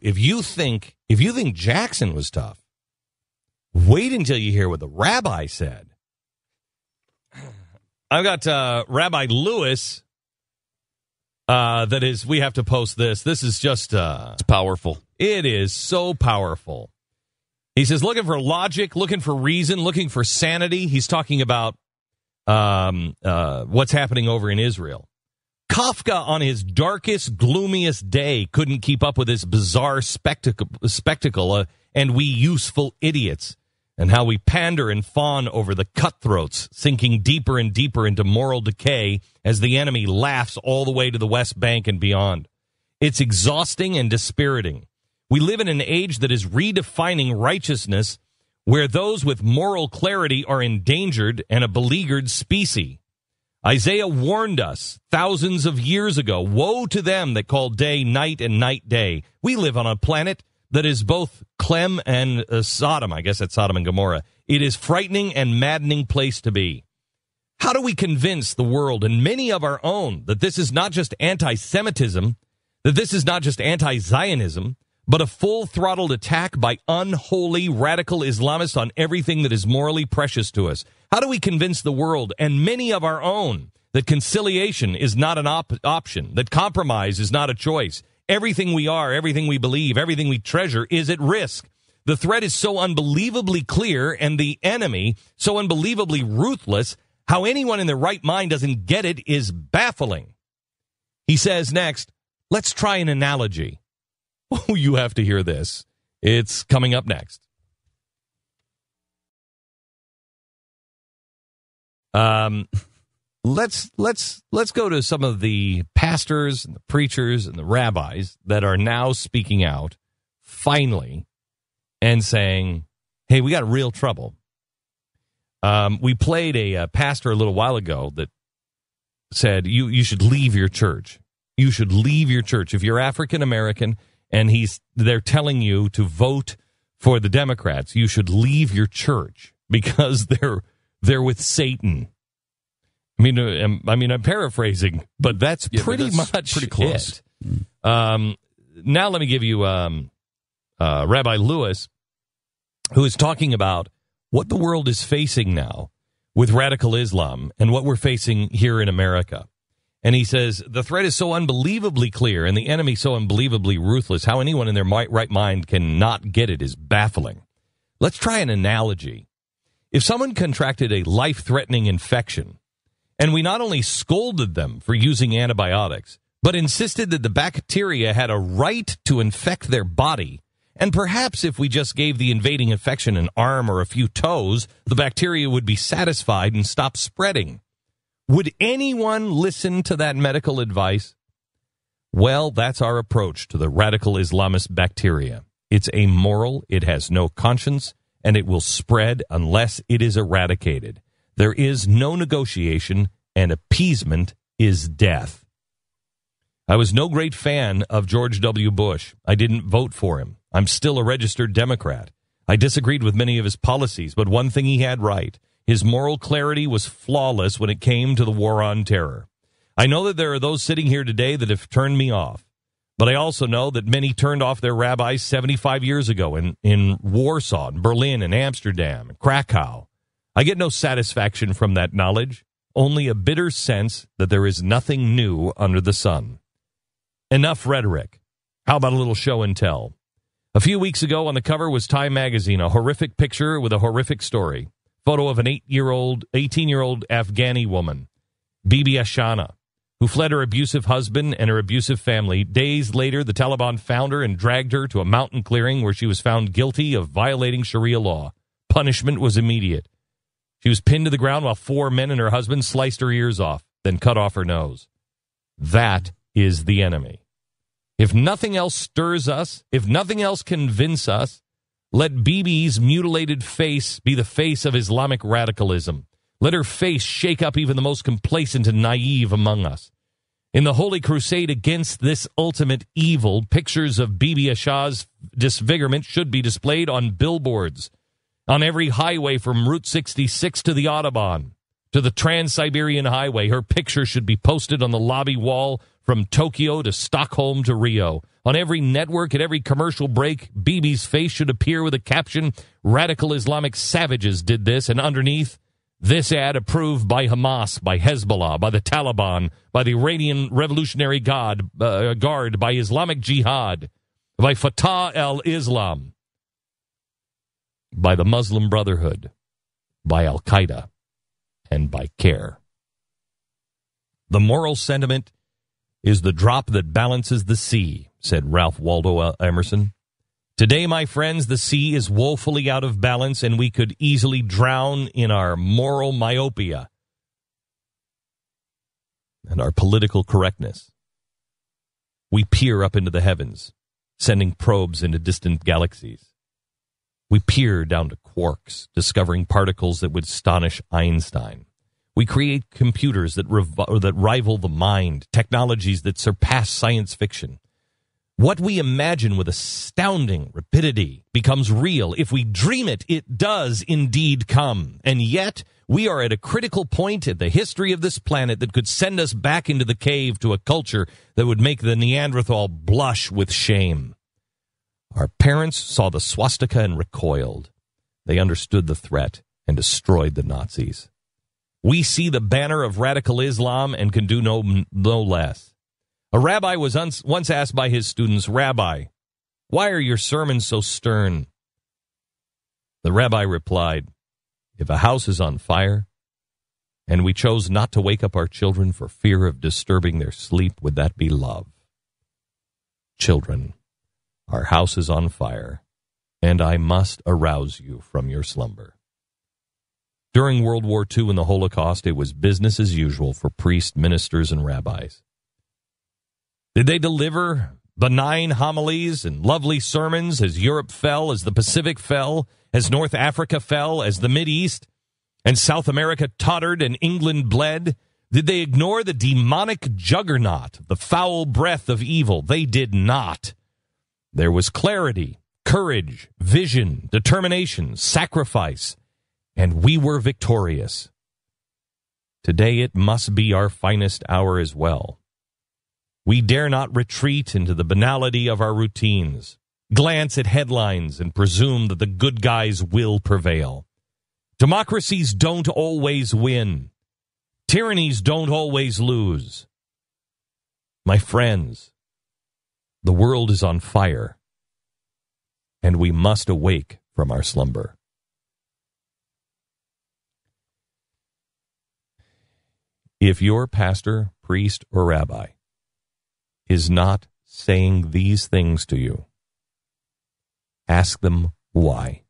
If you think Jackson was tough, wait until you hear what the rabbi said. I've got Rabbi Lewis. That is, we have to post this. This is just... it's powerful. It is so powerful. He says, looking for logic, looking for reason, looking for sanity. He's talking about what's happening over in Israel. Kafka, on his darkest, gloomiest day, couldn't keep up with this bizarre spectacle and we useful idiots, and how we pander and fawn over the cutthroats, sinking deeper and deeper into moral decay as the enemy laughs all the way to the West Bank and beyond. It's exhausting and dispiriting. We live in an age that is redefining righteousness, where those with moral clarity are endangered and a beleaguered species. Isaiah warned us thousands of years ago, woe to them that call day night and night day. We live on a planet that is both Clem and Sodom. I guess that's Sodom and Gomorrah. It is frightening and maddening place to be. How do we convince the world, and many of our own, that this is not just anti-Semitism, that this is not just anti-Zionism, but a full-throttled attack by unholy radical Islamists on everything that is morally precious to us? How do we convince the world, and many of our own, that conciliation is not an option, that compromise is not a choice? Everything we are, everything we believe, everything we treasure is at risk. The threat is so unbelievably clear, and the enemy so unbelievably ruthless, how anyone in their right mind doesn't get it is baffling. He says next, let's try an analogy. Oh, you have to hear this. It's coming up next. Let's go to some of the pastors and the preachers and the rabbis that are now speaking out finally and saying, hey, we got real trouble. We played a pastor a little while ago that said you should leave your church. You should leave your church. If you're African American and they're telling you to vote for the Democrats, you should leave your church because they're with Satan. I mean, I'm paraphrasing, but that's pretty close. Now let me give you Rabbi Lewis, who is talking about what the world is facing now with radical Islam and what we're facing here in America. And he says, the threat is so unbelievably clear and the enemy so unbelievably ruthless, how anyone in their right mind can not get it is baffling. Let's try an analogy. If someone contracted a life-threatening infection, and we not only scolded them for using antibiotics, but insisted that the bacteria had a right to infect their body, and perhaps if we just gave the invading infection an arm or a few toes, the bacteria would be satisfied and stop spreading. Would anyone listen to that medical advice? Well, that's our approach to the radical Islamist bacteria. It's amoral, it has no conscience, and it will spread unless it is eradicated. There is no negotiation, and appeasement is death. I was no great fan of George W. Bush. I didn't vote for him. I'm still a registered Democrat. I disagreed with many of his policies, but one thing he had right. His moral clarity was flawless when it came to the war on terror. I know that there are those sitting here today that have turned me off, but I also know that many turned off their rabbis 75 years ago in Warsaw, in Berlin, and Amsterdam, and Krakow. I get no satisfaction from that knowledge, only a bitter sense that there is nothing new under the sun. Enough rhetoric. How about a little show and tell? A few weeks ago on the cover was Time magazine, a horrific picture with a horrific story. Photo of an 18-year-old Afghani woman, Bibi Ashana, who fled her abusive husband and her abusive family. Days later, the Taliban found her and dragged her to a mountain clearing where she was found guilty of violating Sharia law. Punishment was immediate. She was pinned to the ground while 4 men and her husband sliced her ears off, then cut off her nose. That is the enemy. If nothing else stirs us, if nothing else convinces us, let Bibi's mutilated face be the face of Islamic radicalism. Let her face shake up even the most complacent and naive among us. In the holy crusade against this ultimate evil, pictures of Bibi Ashah's disfigurement should be displayed on billboards, on every highway from Route 66 to the Autobahn, to the Trans-Siberian Highway. Her picture should be posted on the lobby wall from Tokyo to Stockholm to Rio. On every network, at every commercial break, Bibi's face should appear with a caption, "Radical Islamic savages did this," and underneath, "This ad approved by Hamas, by Hezbollah, by the Taliban, by the Iranian Revolutionary Guard, by Islamic Jihad, by Fatah al-Islam, by the Muslim Brotherhood, by Al-Qaeda, and by CARE." The moral sentiment is the drop that balances the sea, said Ralph Waldo Emerson. Today, my friends, the sea is woefully out of balance, and we could easily drown in our moral myopia and our political correctness. We peer up into the heavens, sending probes into distant galaxies. We peer down to quarks, discovering particles that would astonish Einstein. We create computers that rival the mind, technologies that surpass science fiction. What we imagine with astounding rapidity becomes real. If we dream it, it does indeed come. And yet, we are at a critical point in the history of this planet that could send us back into the cave to a culture that would make the Neanderthal blush with shame. Our parents saw the swastika and recoiled. They understood the threat and destroyed the Nazis. We see the banner of radical Islam and can do no less. A rabbi was once asked by his students, "Rabbi, why are your sermons so stern?" The rabbi replied, "If a house is on fire, and we chose not to wake up our children for fear of disturbing their sleep, would that be love? Children, our house is on fire, and I must arouse you from your slumber." During World War II and the Holocaust, it was business as usual for priests, ministers, and rabbis. Did they deliver benign homilies and lovely sermons as Europe fell, as the Pacific fell, as North Africa fell, as the Mideast and South America tottered and England bled? Did they ignore the demonic juggernaut, the foul breath of evil? They did not. There was clarity, courage, vision, determination, sacrifice, and we were victorious. Today it must be our finest hour as well. We dare not retreat into the banality of our routines, glance at headlines, and presume that the good guys will prevail. Democracies don't always win. Tyrannies don't always lose. My friends, the world is on fire, and we must awake from our slumber. If your pastor, priest, or rabbi is not saying these things to you, ask them why.